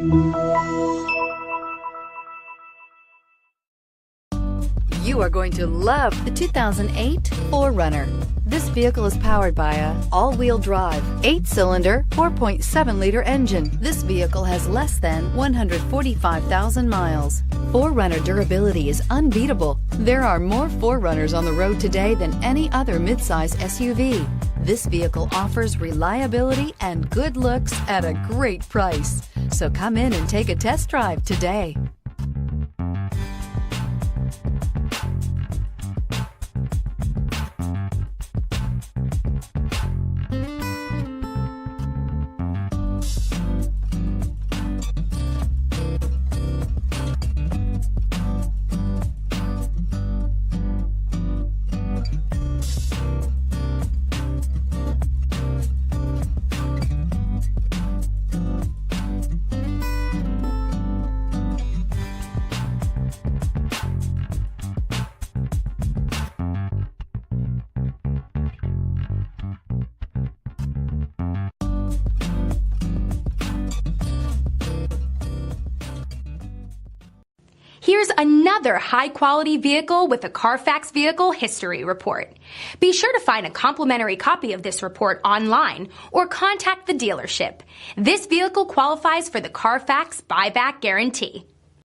You are going to love the 2008 4Runner. This vehicle is powered by a all-wheel drive, 8-cylinder, 4.7-liter engine. This vehicle has less than 145,000 miles. 4Runner durability is unbeatable. There are more 4Runners on the road today than any other midsize SUV. This vehicle offers reliability and good looks at a great price. So come in and take a test drive today. Here's another high-quality vehicle with a Carfax Vehicle History Report. Be sure to find a complimentary copy of this report online or contact the dealership. This vehicle qualifies for the Carfax Buyback Guarantee.